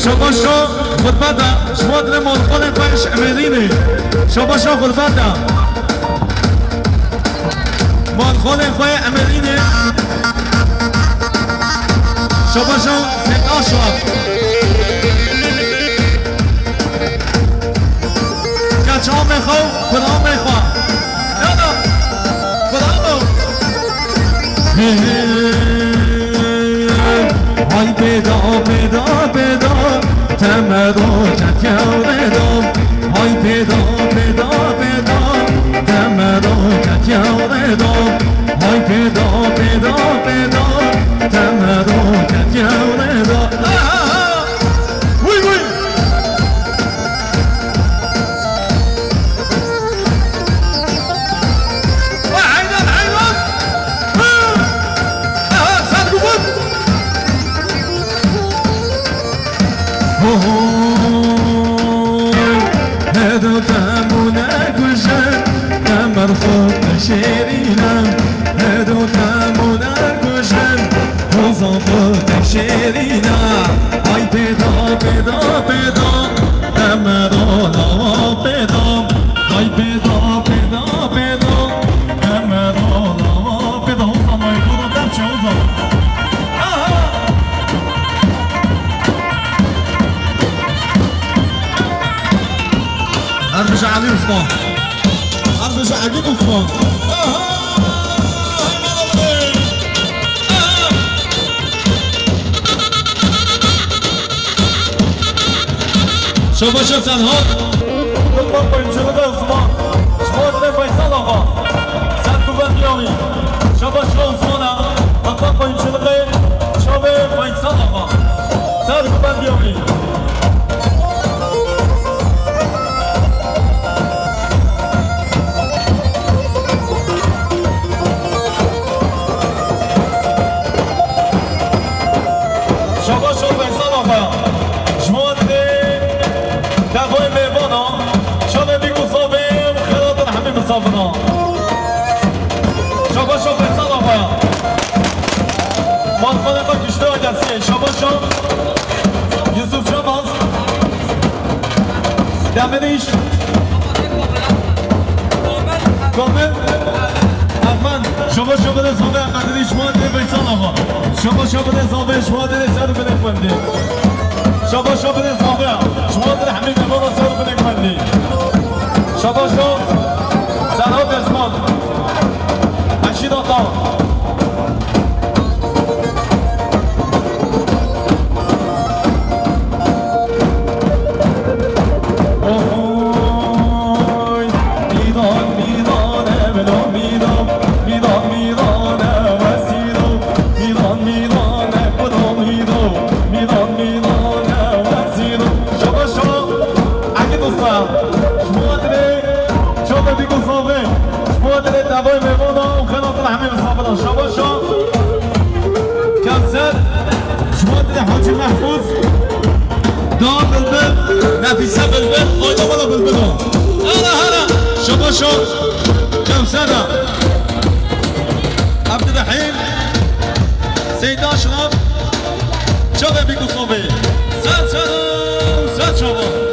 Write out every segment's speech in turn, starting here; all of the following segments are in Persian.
شباشو خطبتا شما در مالخان فایش امرینه شباشو خطبتا مالخان فای امرینه شباشو سکا شواب کچا میخواه خدا میخواه یادا خدا های پیدا پیدا پیدا تمرو کتیاوه دام های پیدا پیدا پیدا تمرو کتیاوه دام های پیدا پیدا پیدا تمرو کتیاوه دام وی وی هدو تامونا كوشن تمر خوب شيرينا هدو تامونا كوشن وزن خوب شيرينا هاي بيدا بيدا بيدا تمرونا بيدا هاي بيدا بيدا بيدا تمرونا بيدا وزن ما يقولوا دمشي وزن أرجع عليه وصفان أرجع أجيب وصفان شوفوا شو سنهاد بالضبط بيمشوا لده وصفان شوفوا لده فيصل أغا سنكو بنديومي شوفوا شو وصفانا بالضبط بيمشوا لده شوفوا فيصل أغا سنكو بنديومي صافنا شبا شو فيصل أخويا مالخانة با كشته آجاسية شبا شو يوسف شماس دمنيش كامل أحمد شبا شو بده صافي أحمد ديش ما دي فيصل أخويا شبا شو بده صافي شما دي سر بده كمدي شبا شو بده صافي شما دي حميد بنا سر بده كمدي شبا شو سلام اسمان اشید آقا اوی میدان میدانه بلا میدان میدان میدانه وسیدو میدان میدانه کدام میدو میدان میدانه وسیدو شما شما اگه دوستم شما داره شما دیگه صافه شما داره دوای میمونا و خلافت همه مصابنا شما شما کمسر شما داره حاجی محفوظ دار بلبل نفیسه بلبل آیدا بالا بلبل هلا هلا شما شما کمسر عبدالرحیم سید اشرف شما بیگو صافه سد سد شما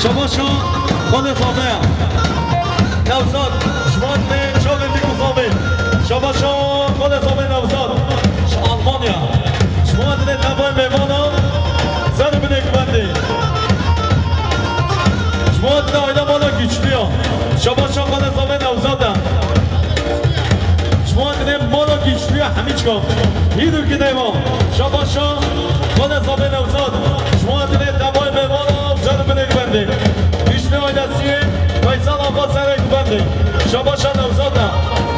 شما شو خود صافه نوزاد شما دید شما دیگو صافه شما شو خود صافه نوزاد آلمانیا شما دید نبای میمانا زن بده کمندی شما دید آیده بالا گیچلیا شما شو خود صافه نوزاد شما دید مالا گیچلیا همیچ کن هیدو که دیما شما شو خود صافه نوزاد شما دید نبای میمانا زن بده کمندی پیشنه آیدسیه فیصل آقا سر کمندی شما شو نوزاد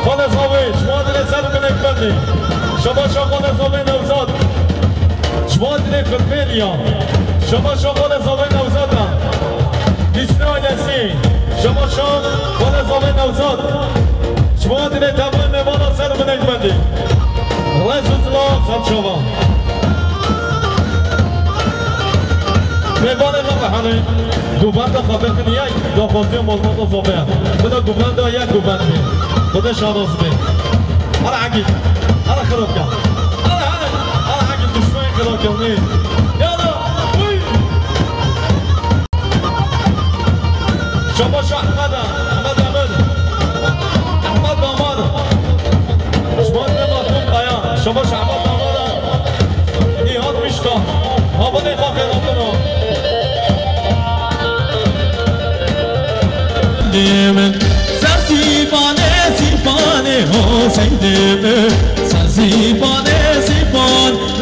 خود صافه شما دید سر بده کمندی شما شو خود صافه نوزاد شما دل خدمتیا شما خود زاوی نوزادم دیشنه آیدسی شما خود زاوی نوزاد شما دل تمام میوانا سر بنگ بندی رسول الله سب شما میوان نبحنی گوبند خبر کنی یک داخوزی مولمات زاوی خدا گوبند یک گوبند بی خدا شاداز بی هر عقید هر خراب کن هر عقید دشمن خراب کنی یالا شما احمد داماد شما نمازون قیان شما احمد داماد نیهات میشتا هوا نیخواه خیراتونو دیمن سیپانه حسین دیمن سیپانه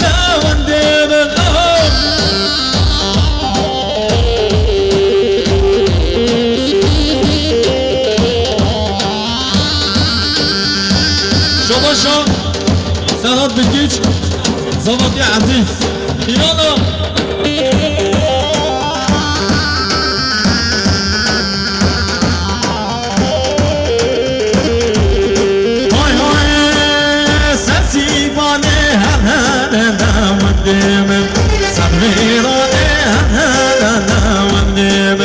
لون دیمن شما سرات بگیج زواتی عزیز یالا های سسیبانه هر نماندیم سمیرانه هر نماندیم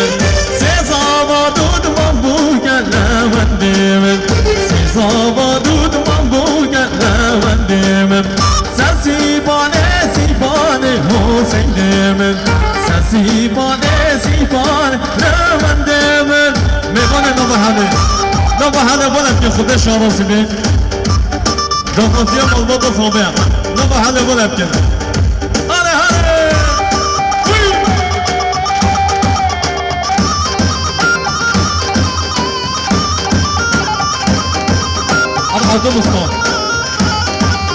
سزاوا دود من بوگن نماندیم سزاوا دود من بوگن نماندیم سسیبانه حسین دیمن سسیبانه نماندیم میوانه نوحله بولم که خودش شارازی بید داخوزی مولمات صابه نوحله بولم که حضور مستان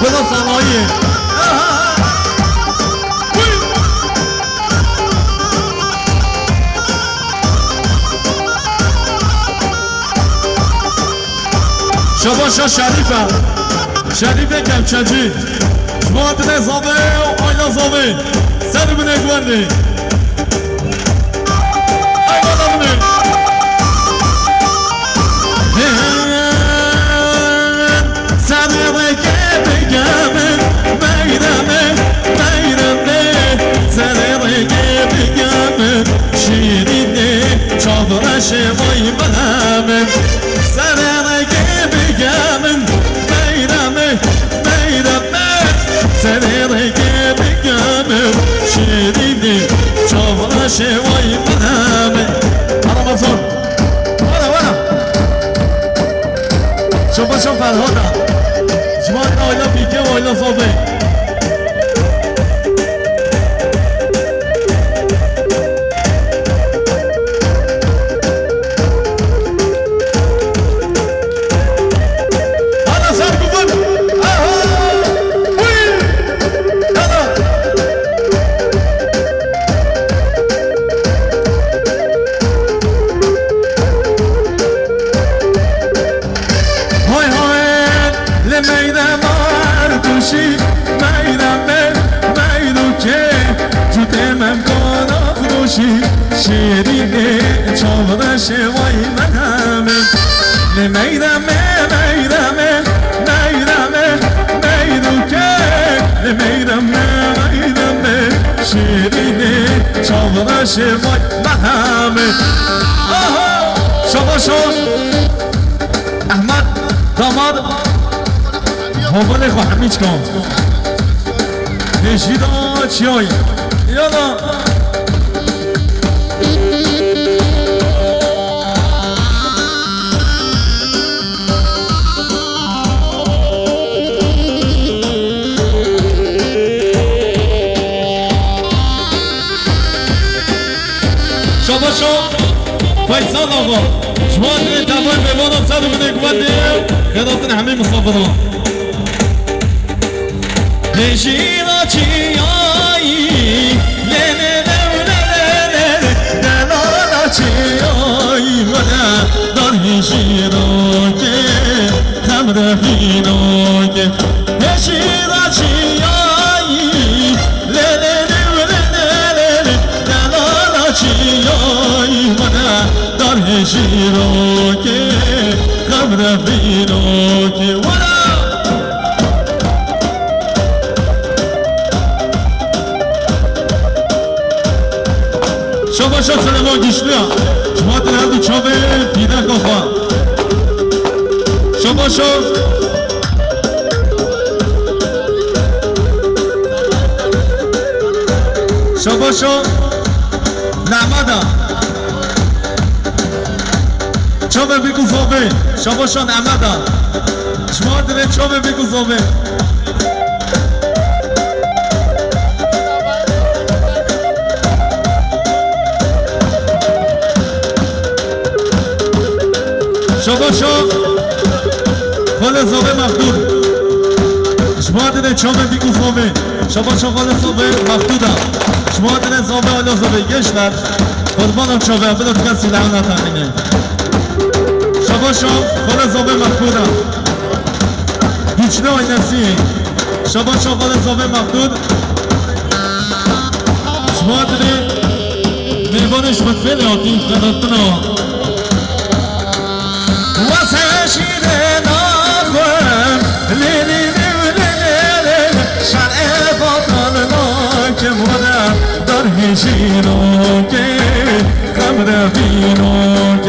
بلا صناعیه شباشا شریفه کمچنجی شما دل زاوه و آینا زاوه سر بینه گوندی ایوانا بینه سرده که بگمه بیرمه سرده که بگمه شیرینه چادرش وای منمه سرده که بگمه بیرمه سرده که بگمه شیرینه چادرش وای منمه رمضان ورا شما فرهادم شما آیلا بیگه و آیلا صابه هلا سر کفن شیرینه چاودش وای منمه میرمه میرو که میرمه شیرینه چاودش وای منمه شما احمد داماد حوال خو همیچ کن نشیدا چیایی یالا فیصل آقا شما دل تمام میوانا سر بینه گوندیم خدمت همه مسافران نشینا چیایی دلالا چیایی دار نشینا که خمر فینا که نشینا چیایی رفينو كي ولا شوفا شو سلمان گشتیا شما تنهدو چاوه پیده کافا شوفا شو شوفا شو نعمدا چاوه بگو زاوه شوفا شو نعمدا شما تنه چاوه بگو زاوه شما خال زاوه مخدود شما دنه چامه بیگو زاوه شما خال زاوه مخدودم شما دنه زاوه آلا زاوه گشتر قربانم چاوه بلد کسی لعنت همینه شما خال زاوه مخدودم بیچنه آی نسیه شما خال زاوه مخدود شما دنه میوانش مدفعه آتیم خداتنا وساشيد ناخوم ليلي ليلي شعر بطلناك منا درهشينوك خمر فينوك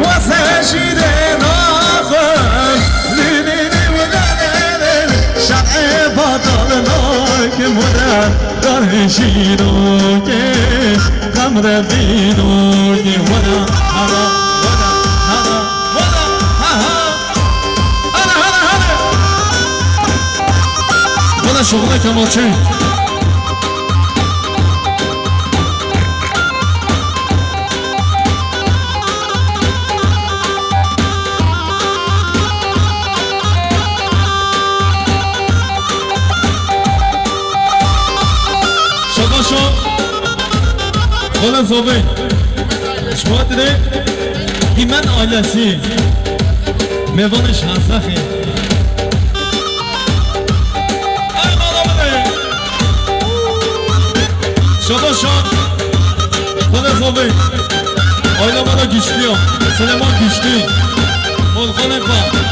وساشيد ناخوم ليلي ليلي شعر بطلناك منا درهشينوك خمر فينوك ونا شغله کماچه شباشو خلا زاوه شما دیده ایمن آیلسی میوانش حسخه شباشان خدا زاوه آیلا مالا گشتی هم سلمان گشتی ملخانه با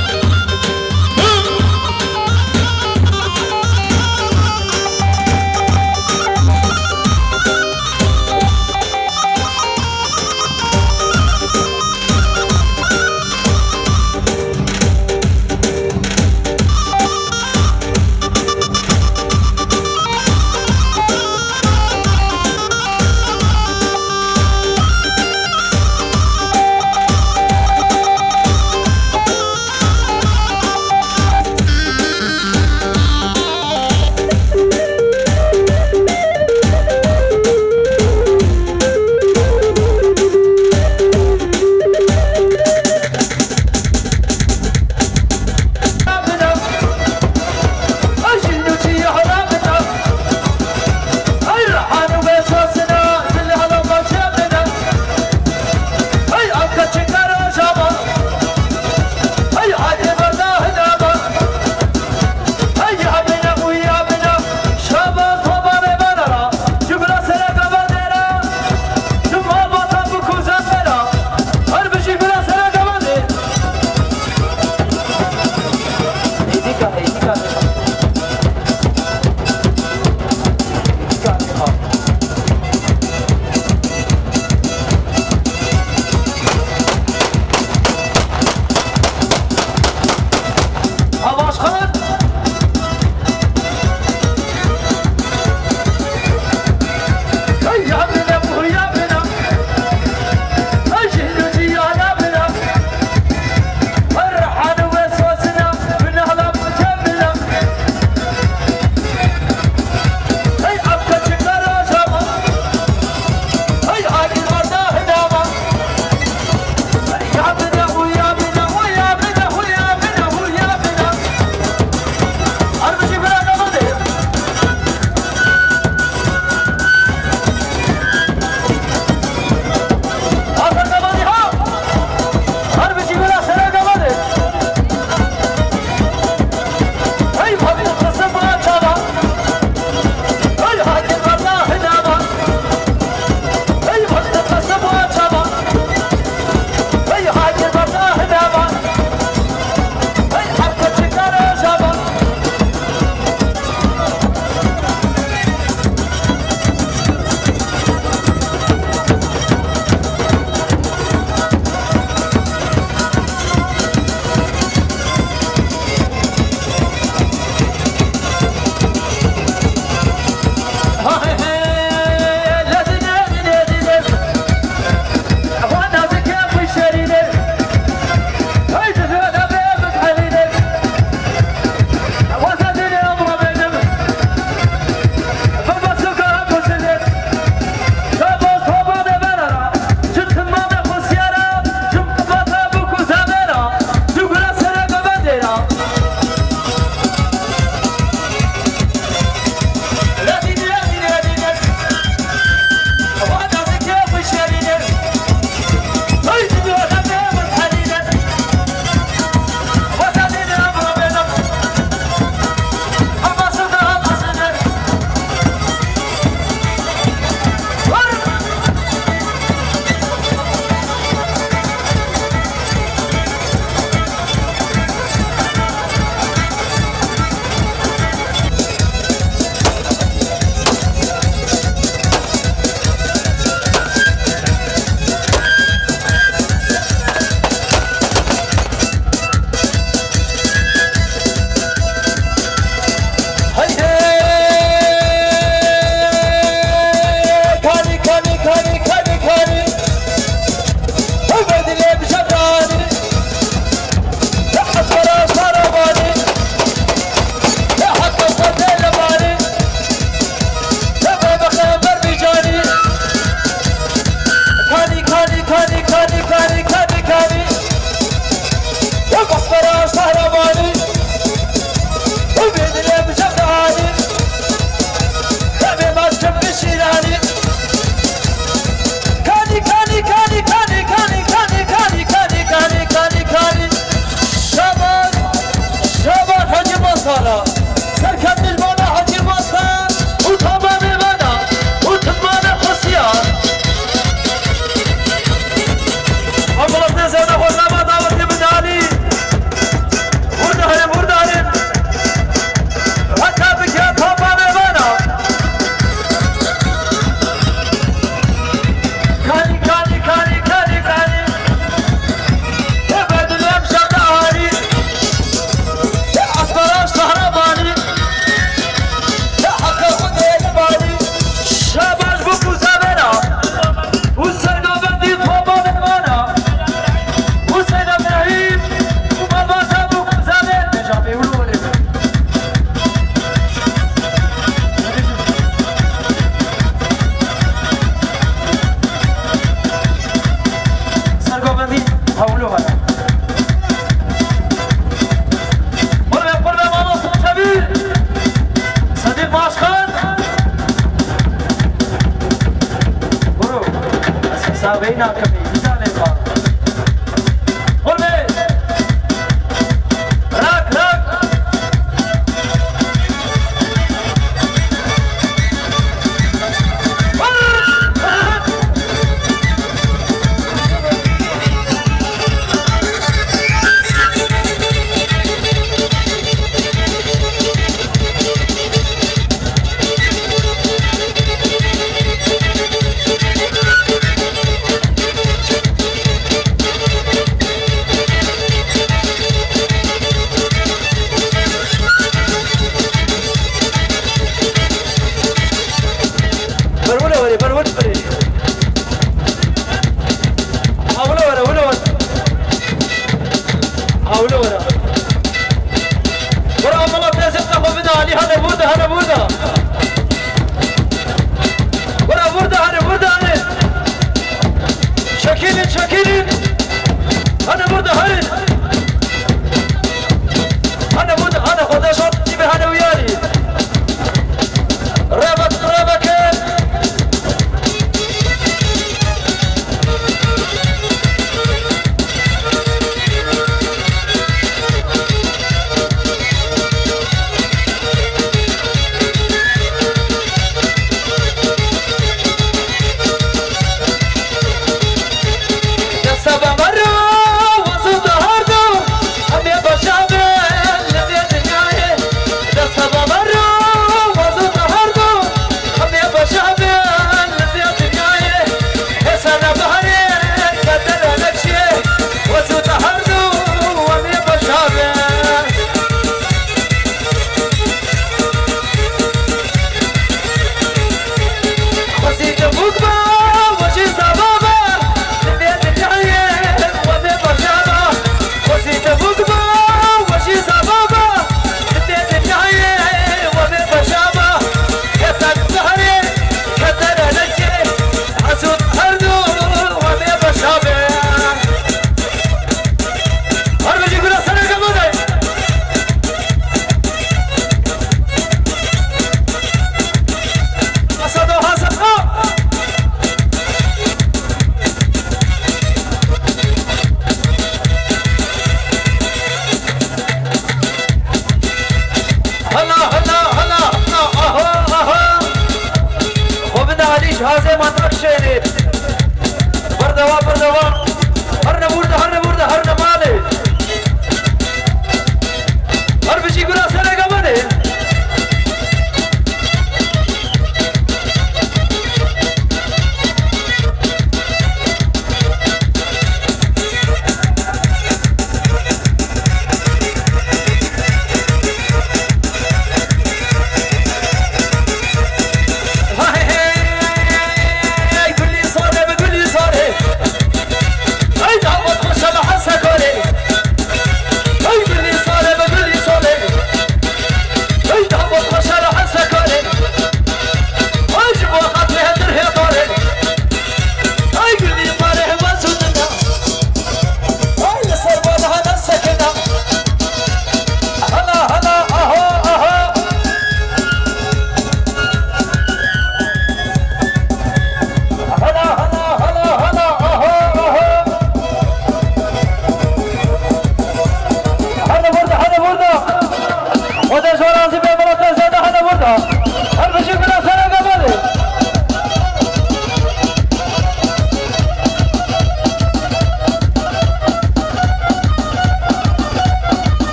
Hey,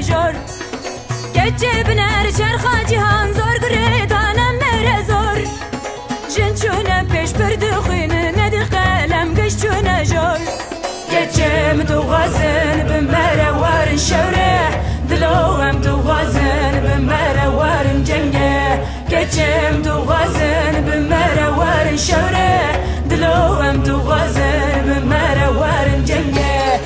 جور گچه بنر چرخا جهان زور گردانم مره زور جن چونه پیش بردخین ندی قلم گش چونه جور گچه متوازن بمره وارن شوره دلوم توازن بمره وارن جنگه گچه متوازن بمره وارن شوره دلوم توازن بمره وارن جنگه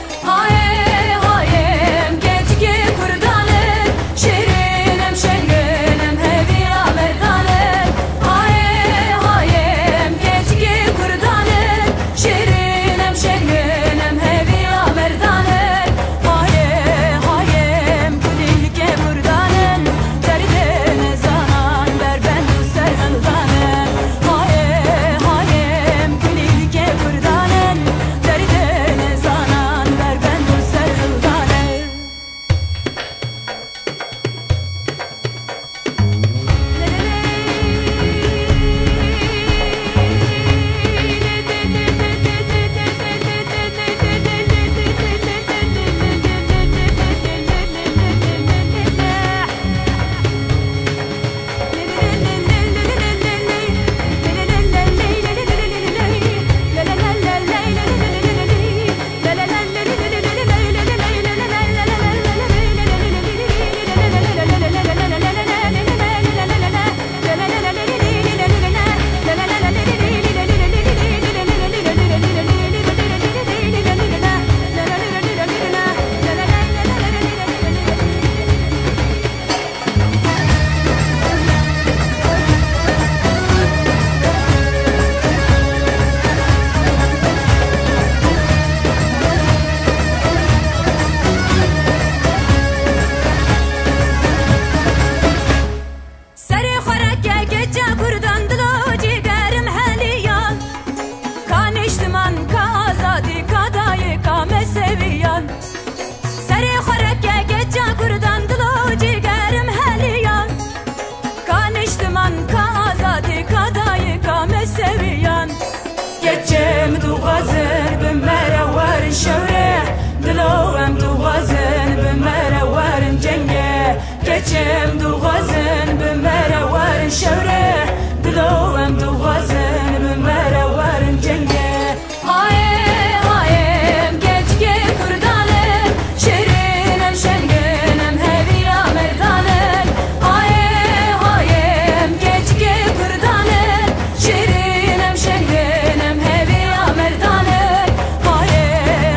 گچم دو غازن بمره وارن شوره دلوم دو غازن بمره وارن جنگه هایم گچگه کردانم شیرینم شنگنم هویرا مردانم هایم گچگه کردانم شیرینم شنگنم هویرا مردانم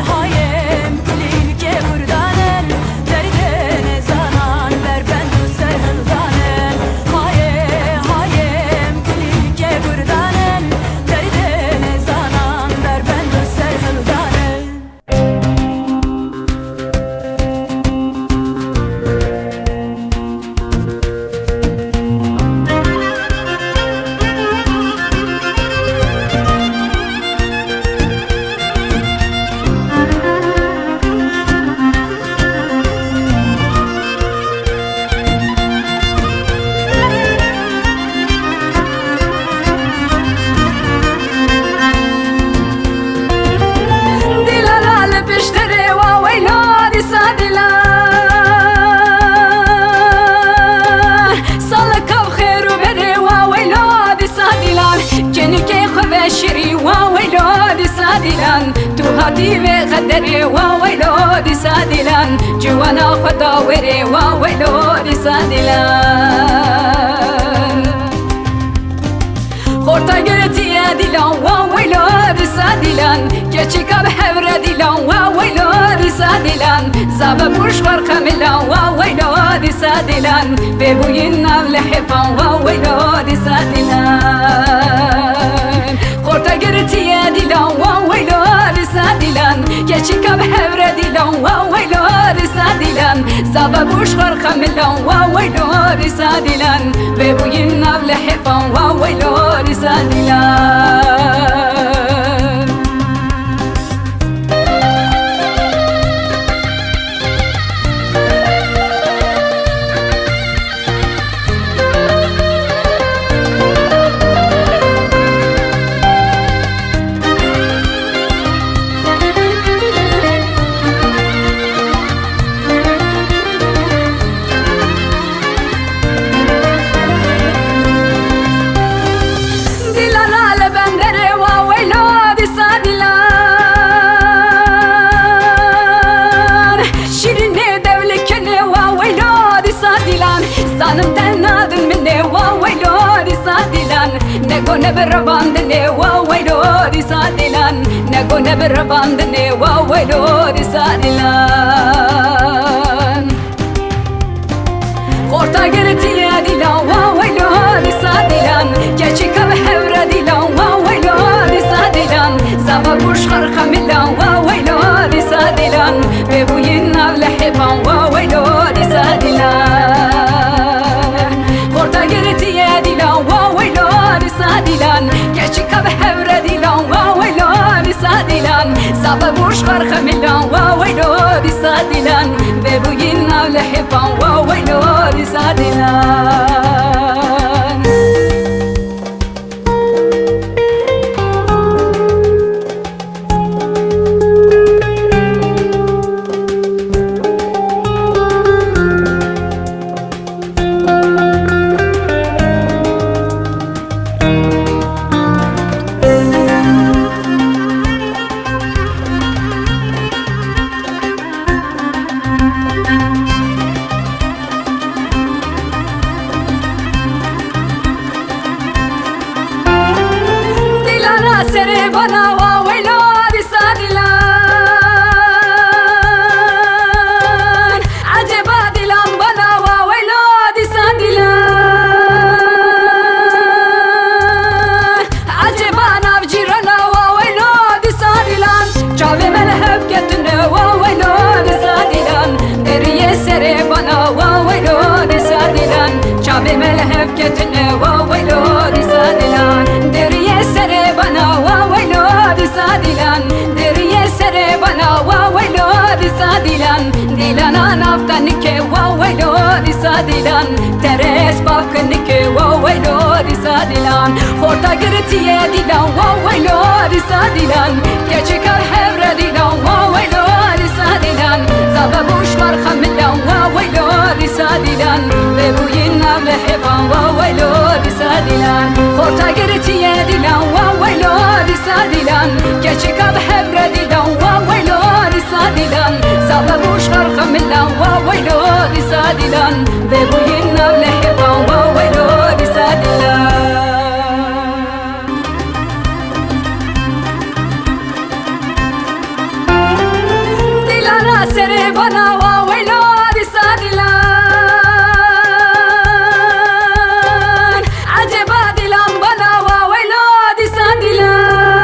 هایم کلیم که کردانم دردن زنان بر بند و سرهنگانم هایم کلیم که کردانم دردن زنان بر بند و سرهنگانم دلال بشتري وويلادي سادلا صلك بخير وبري وويلادي سادلا جنكي خبشري وويلادي سادلا توهاتي بغدري وويلادي سادلا جوانا خداوري وويلادي سادلا خورتا گرتی دیلان و ویلاد سادیلان گچی کب حور دیلان و ویلاد سادیلان زب برش خرخملان و ویلاد سادیلان ببوین نول حفان و ویلاد سادیلان خورتا گرتی دیلان و ویلاد سادیلان گچی کب حور دیلان و ویلاد سادیلان زب برش خرخملان و ویلاد سادیلان ببوین نول حفان و ویلاد سادیلان زانم تنادن مني وويلوري صادلان نقول بالرباندني وويلوري صادلان نقول بالرباندني وويلوري صادلان خورتا قلتي يا ديلان وويلوري صادلان كيشك بحورة ديلان وويلوري صادلان زابا بوش خرخة ملان وويلوري صادلان ببوينا لحبان وويلوري صادلان خورتا قلتي يا ديلان وويلوري صادلان كيشك بحورة ديلان وويلوري صادلان زابا بوش خرخة ملان وويلوري صادلان ببوينا لحبان وويلوري صادلان سري بنا وويلوري صادلان عجبا دلان بنا وويلوري صادلان عجبا نبجرنا وويلوري صادلان جاوي ملهب كتنا وويلوري صادلان دري سري بنا وويلوري صادلان جاوي ملهب كتنا وويلوري صادلان دري سري بنا وويلوري صادلان دري سري بنا وويلوري صادلان ديلانا نفتنك وويلوري صادلان ترس باكنك وويلوري صادلان خورتا قرتي يا ديلان وويلوري صادلان كيشك الحبرة ديلان وويلوري صادلان زابا بوش خرخة ملان وويلوري صادلان ببوينا بحبان وويلوري صادلان خورتا قرتي يا ديلان وويلوري صادلان كيشك بحبرة ديلان وويلوري صادلان زابا بوش خرخة ملان وويلوري صادلان ببوينا بحبان وويلوري صادلان ديلانا سري بنا وويلوري صادلان عجبا دلان بنا وويلوري صادلان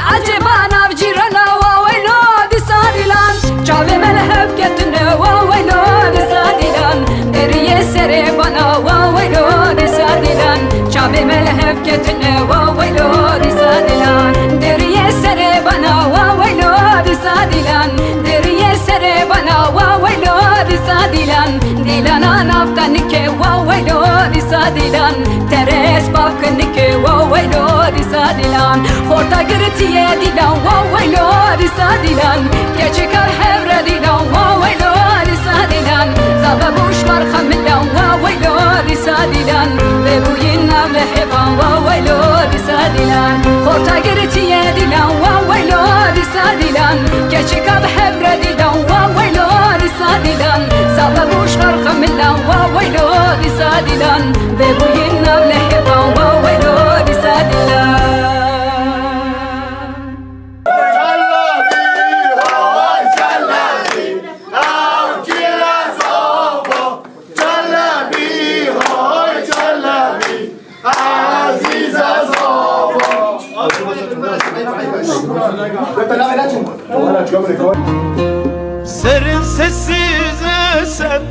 عجبا نبجرنا وويلوري صادلان جاوي ملهب كتنا وويلوري صادلان دري سري بنا وويلوري صادلان جاوي ملهب كتنا وويلوري صادلان دري سري بنا وويلوري صادلان دري سري بنا وويلوري صادلان ديلانا نفتنك وويلوري صادلان ترس باكنك وويلوري صادلان خورتا قرتي يا ديلان وويلوري صادلان كيشك الحبرة ديلان وويلوري صادلان زابا بوش خرخة ملان وويلوري صادلان ببوينا بحبان وويلوري صادلان خورتا قرتي يا ديلان وويلوري صادلان كيشك بحبرة ديلان وويلوري صادلان زابا بوش خرخة ملان وويلوري صادلان ببوينا بحبان وويلوري صادلان Serin sessiz esen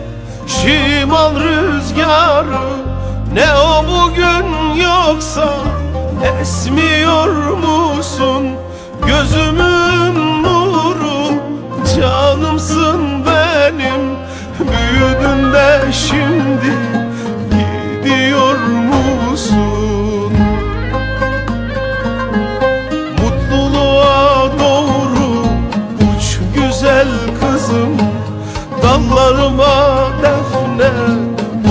şimal rüzgarı, ne o bugün yoksa esmiyor musun? Gözümün nuru, canımsın benim, büyüdün de şimdi gidiyor musun? Mutluluğa doğru uç güzel kızım, dallarıma defne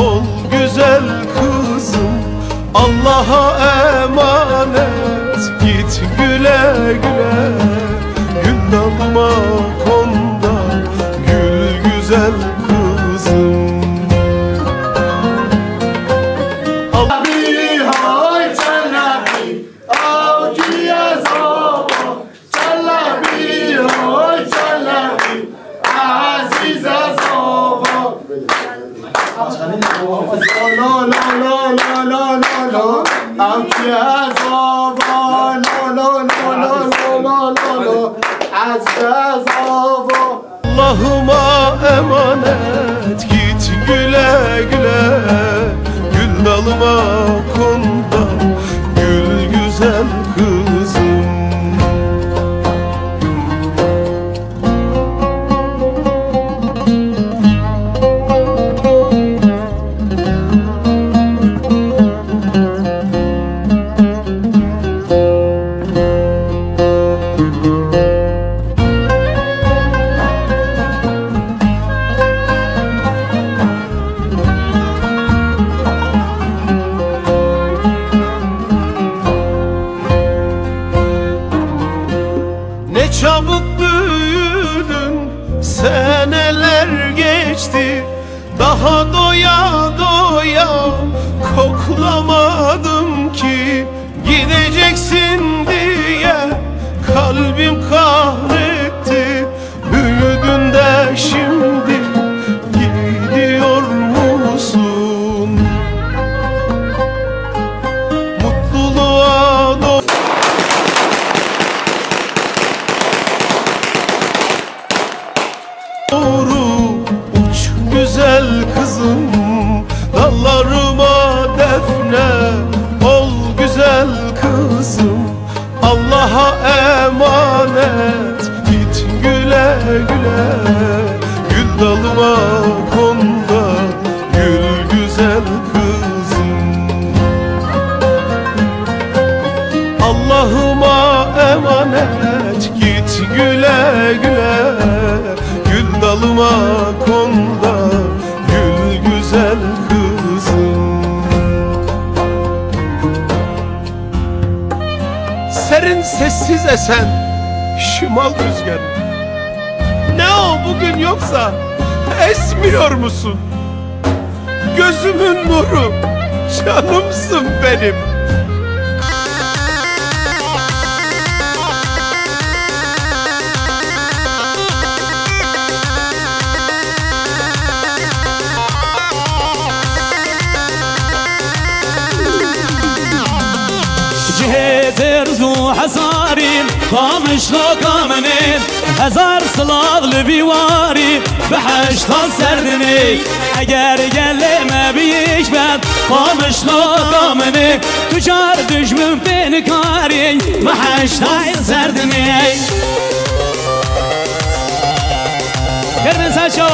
ol güzel kızım. Allah'a emanet git güle güle, gül dalma konda gül güzel عزیز آبا لا لا لا لا لا لا لا عزیز آبا Allah'ıma emanet git güle güle Gül dalıma konda gül güzel kızım Çabuk büyüdün, seneler geçti Daha doya doya koklamadım ki Gideceksin diye kalbim kahretti Büyüdün de şimdi gidiyor musun? Mutluluğa doğru uç güzel kızım Dallarıma defne ol güzel kızım Allah'a emanet git güle güle Gül dalıma konda gül güzel kızım Allah'ıma emanet git güle güle Gül dalıma konda gül güzel kızım Serin sessiz esen şimal rüzgarı Ne o bugün yoksa esmiyor musun? Gözümün nuru canımsın benim ترزو حصارين قامش لو قامنين هزار صلاة لبيواري بحشت السردني اگر قلي ما بيش بد قامش لو قامنين تجار دجمن بين كاري بحشت السردني كرمن ساشو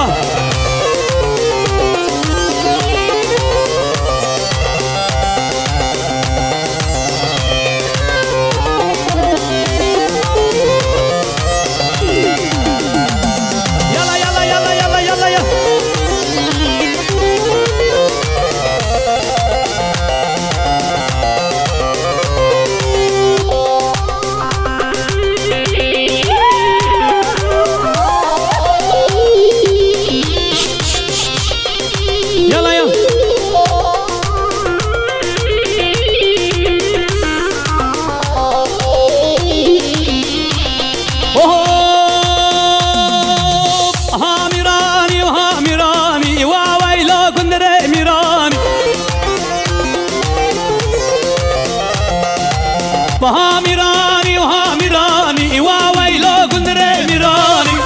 هاميراني وهاميراني واويلو قندري ميراني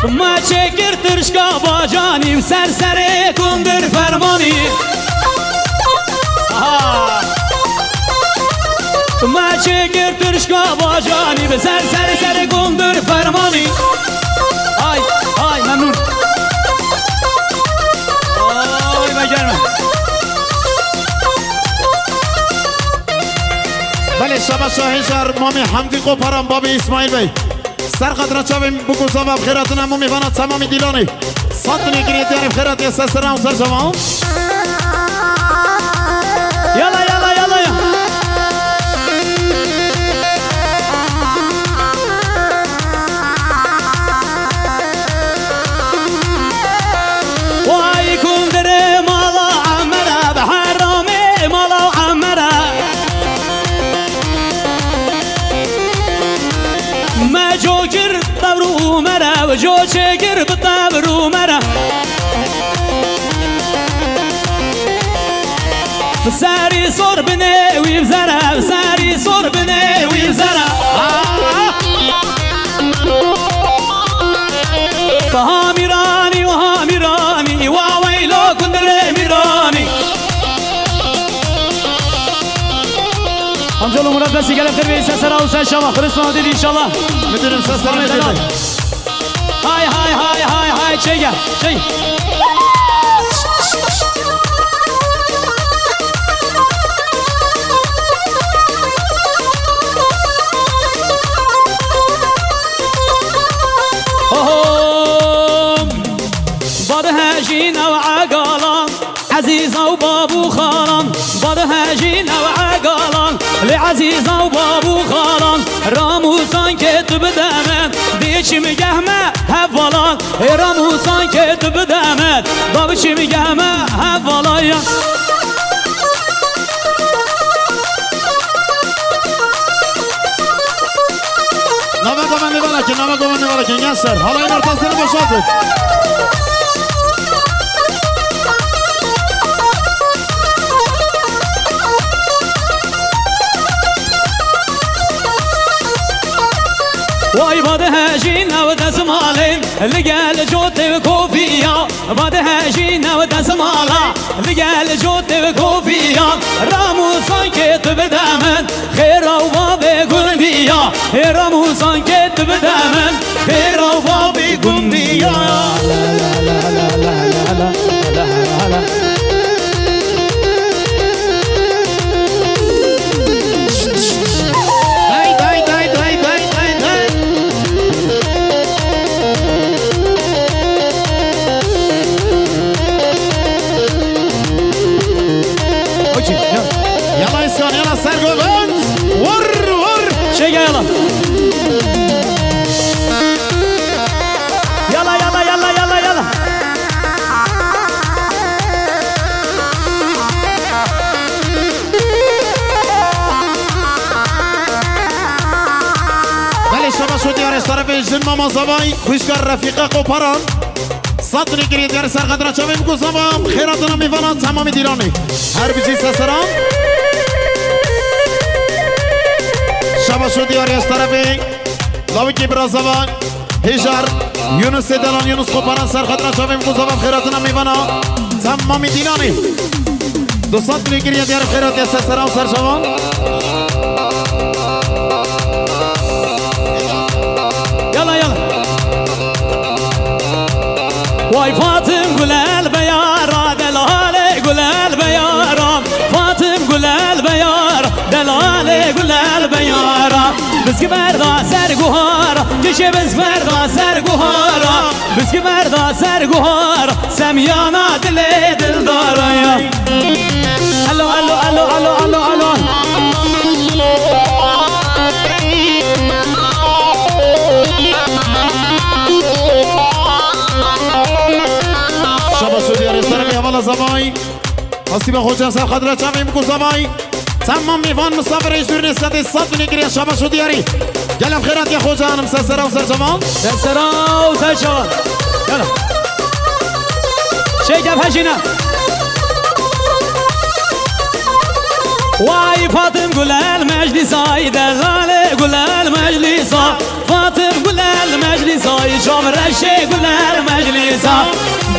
ما شكر ترشقا باجاني وسرسري قندر فرماني ما شكر ترشقا باجاني بسرسري سري قندر فرماني هاي هاي ممنون هاي ما جرمه بله شبه شاهی شهر مامی حمدی قپرم بابی اسماعیل بی سر قدر چاویم بگو سبب خیراتون همو میفاند تمامی دیلانی ساتنی گرید یعنی خیرات یه سرم سر شما یالا یالا یالا وای کندره مالا عمره به حرامه مالا عمره ما جوكر طبرو مرا وجو شكر بطبرو مرا سری سر بنه وی زرا سری سر بنه وی زرا ها میرانی و ها میرانی و ویلو کندر میرانی امجالو مراد بسی گلم خیر بیسه سرا و سر شما خرس ما دیدی انشالله میدونیم سر میدونیم های های های های های چیگه چی هاجينا وعقالان عزيزة وبابو خالان باد هاجينا وعقالان لعزيزة وبابو خالان راموسان كتب دامن ديش مقهمة هفلان راموسان كتب دامن بابش مقهمة هفلان نامه گمانی ولکن نامه گمانی ولکن یاسر حالا این ارتاسını boşaltın واي باد هاجينا ودسمالين لقال جوت وكوفيا باد هاجينا ودسمالا لقال جوت وكوفيا راموسان كتب دامن خير وبابي قنبيا راموسان كتب دامن خير وبابي قنبيا لا لا لا لا لا لا لا لا يلا اسكان يلا سرقوا بنت ور شيء يلا يلا يلا يلا يلا يلا بله شما شو دیار از طرف جن ماما زبای خوشگار رفیقه قپران صدری گرید دیار سرقدر چاوی بگو زبام خیراتنا میوانان تمامی دیرانی هر بیجی سسران شما شو دیاری از طرف لاوکی برازوان هجار یونس دلان یونس قپران سرقدر چاوی بگو زبام خیراتنا میوانان تمامی دیرانی 200 ملی گرید دیار خیراتی سسران سرشوان يلا يلا واي فاطم قول البيار دلالي قول البيار فاطم قول البيار دلالي قول البيار بسك بردا سر قهار جيش بس بردا سر قهار بسك بردا سر قهار سميانا دلي دلداريا الو الو الو الو الو الو شبا شدی ارسترمی اول زمانی حسیب خوجه سر خدره چاویم کو زمانی تمام میوان مسافر ایشور نسبت 100 نگیری شبا شدی اری گلم خیرات یا خوجه هنم سرسرا و سرجمان سرسرا و سرجمان يلا شيء جاب هجينا واي فاطم قول المجلس دلالي قول المجلس فاطم قول المجلس جامر الشي قول المجلس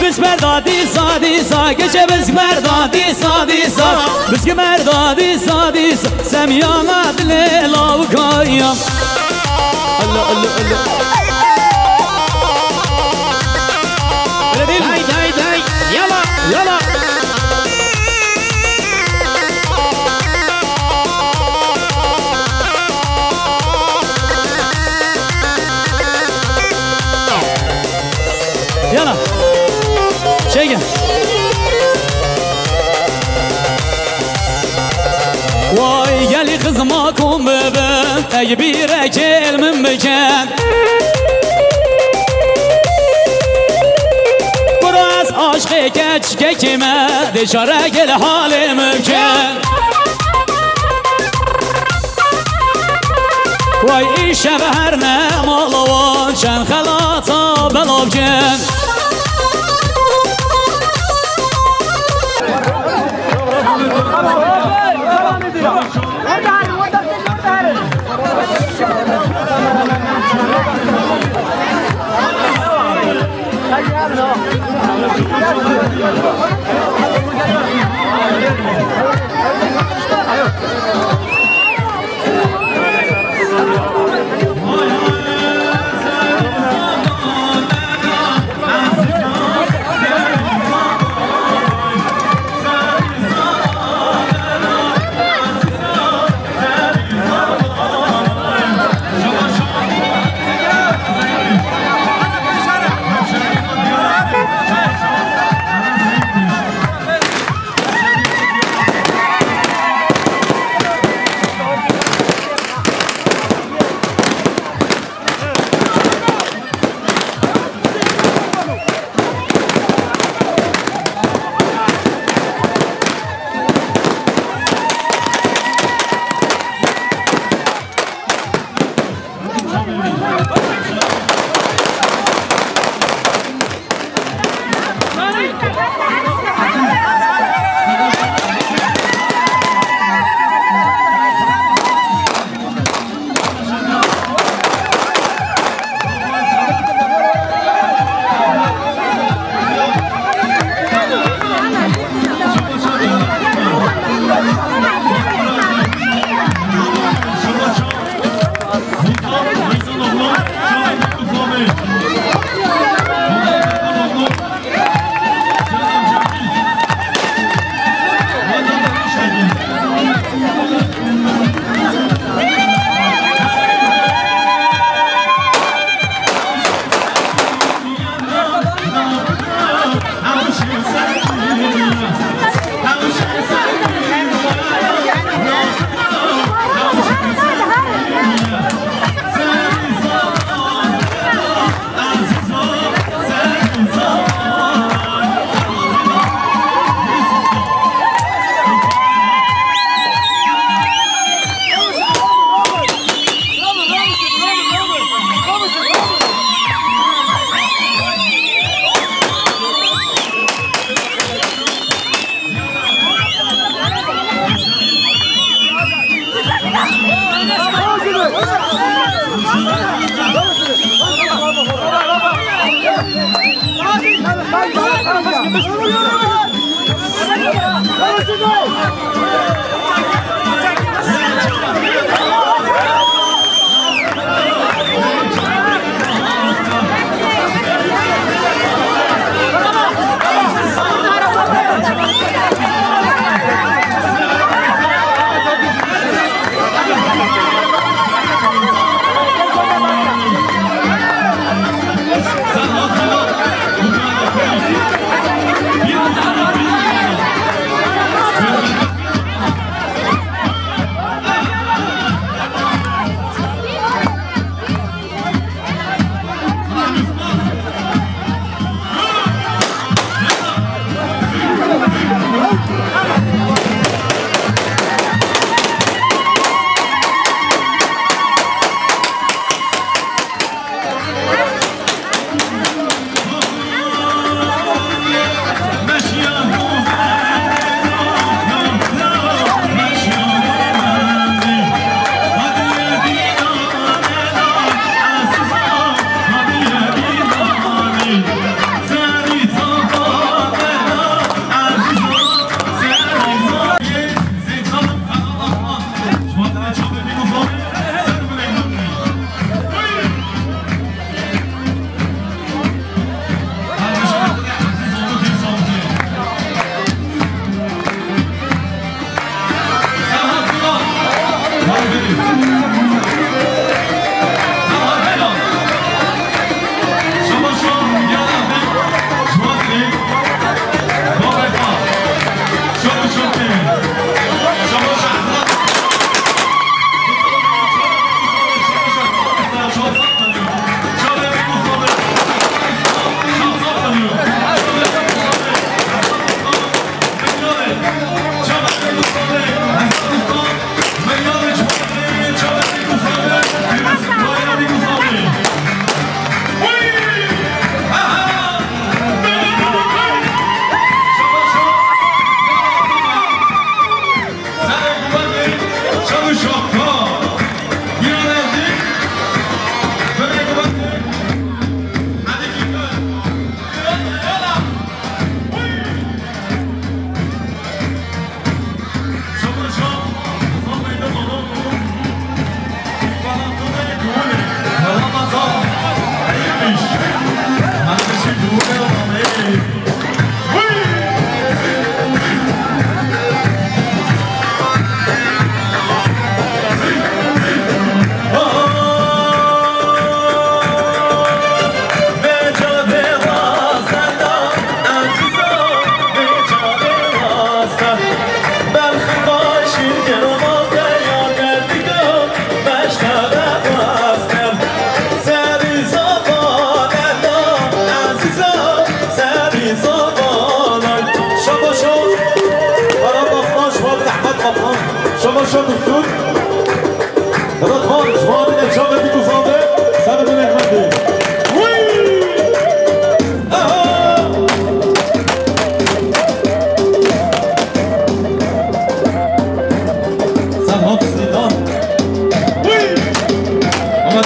بس مردادي صادي ساكش بس مردادي صادي سا بس مردادي صادي سميانا دليلا وكايا الله الله الله هاي هاي هاي يلا يلا يلا شيء واي قالي خزماكم ببن تكبير كل من مكان براس عشقي كتش كيما دي شارك الحال ممكن واي ايش شبهرنا مالوان شان خلاطة بلابجن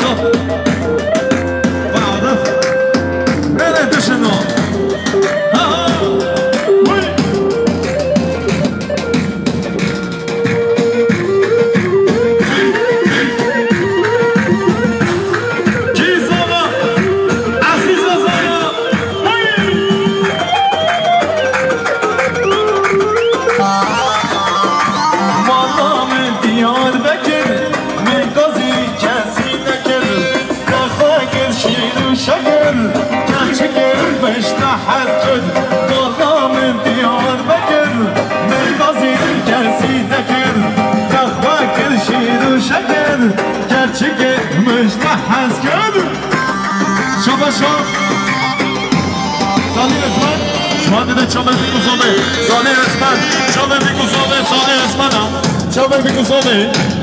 بعضه بعضه انا دشنو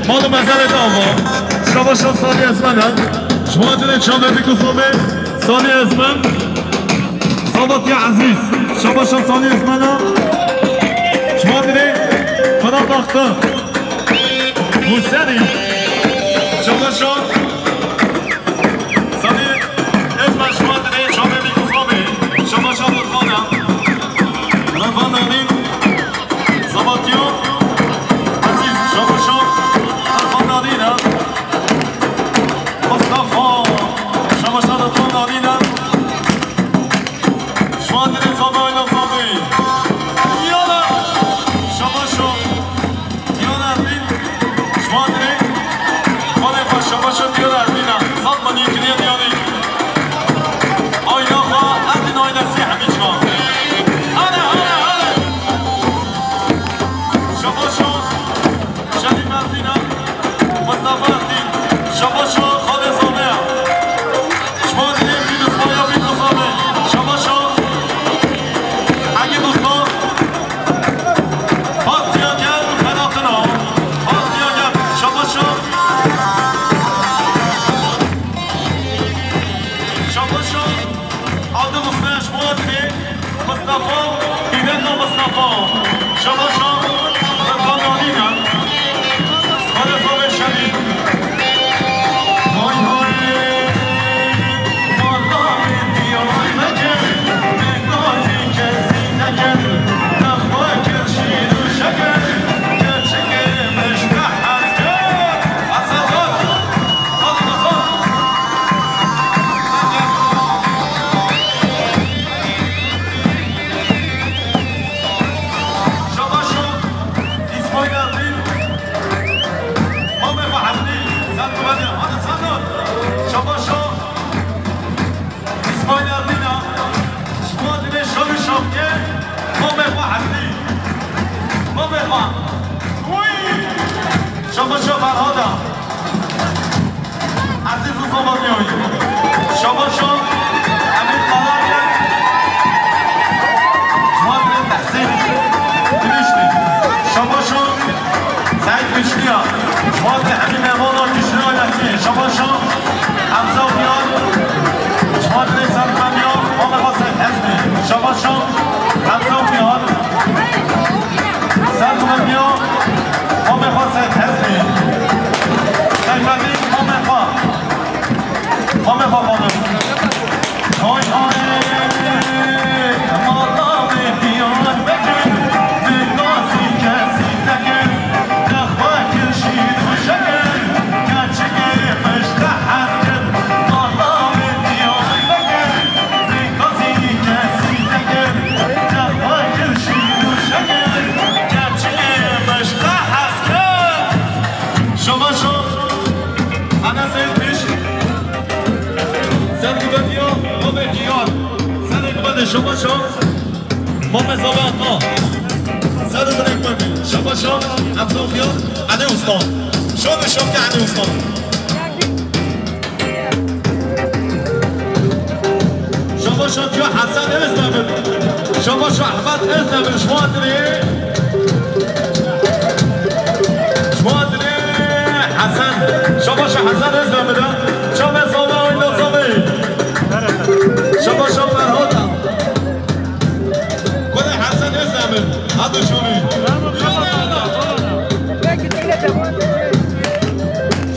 مال مزل داوا شما شما سالی از منم شما دونه چامه بکوزومه سالی از من صادقی عزیز شما شما سالی از منم شما دونه خدا بخته موسیقی شما شما سالی از من شما دونه چامه بکوزومه شما شما خانم رفان داریم صادقیو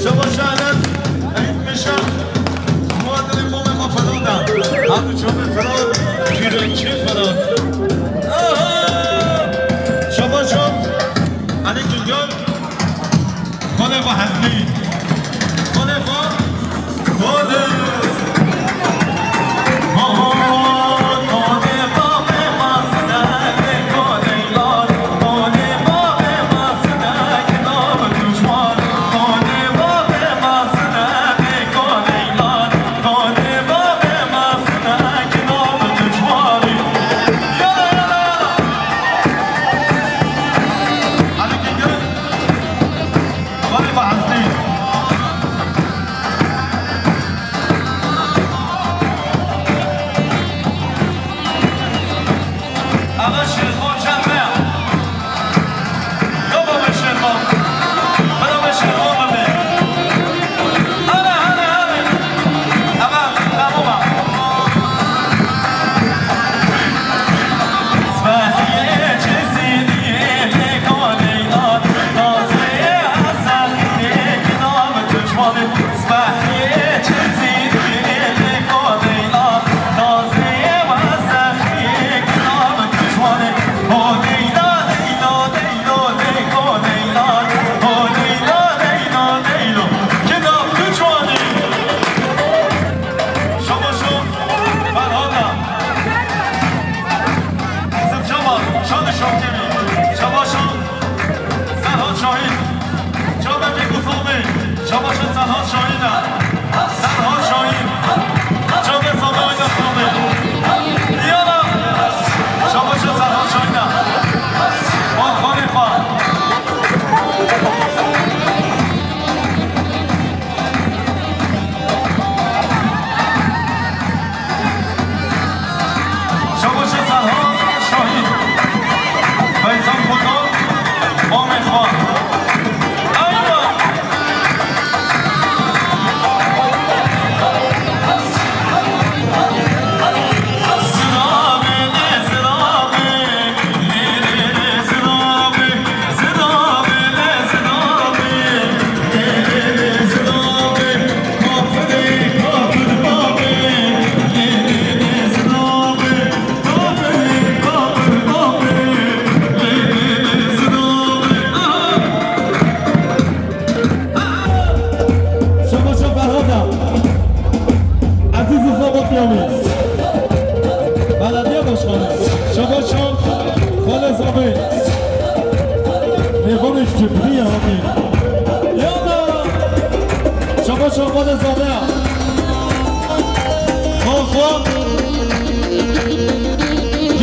شما شهرت این میشه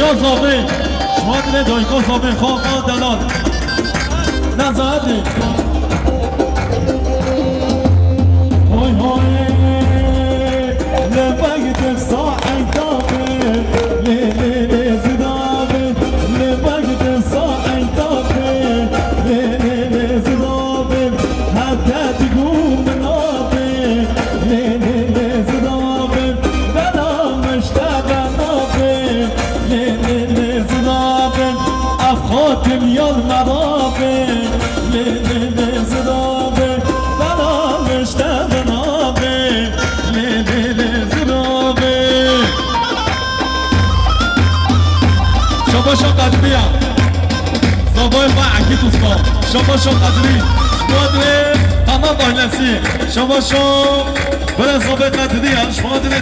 دایکا زابه شما دل دایکا زابه خواه دلال نزاده های های لبقت ساعی دابه لیلی زدابه لبقت ساعی دابه لیلی زدابه حتی تقوم نابه لیلی زدابه بنا مشتبه نابه لیلی زدابه افخاتم یال مدابه لیلی زدابه بنا مشتبه نابه لیلی زدابه شباشا قدریا زبای با عکی توستا شباشا قدری شمادره تمام باینسی شباشا برای زبای قدریا شمادره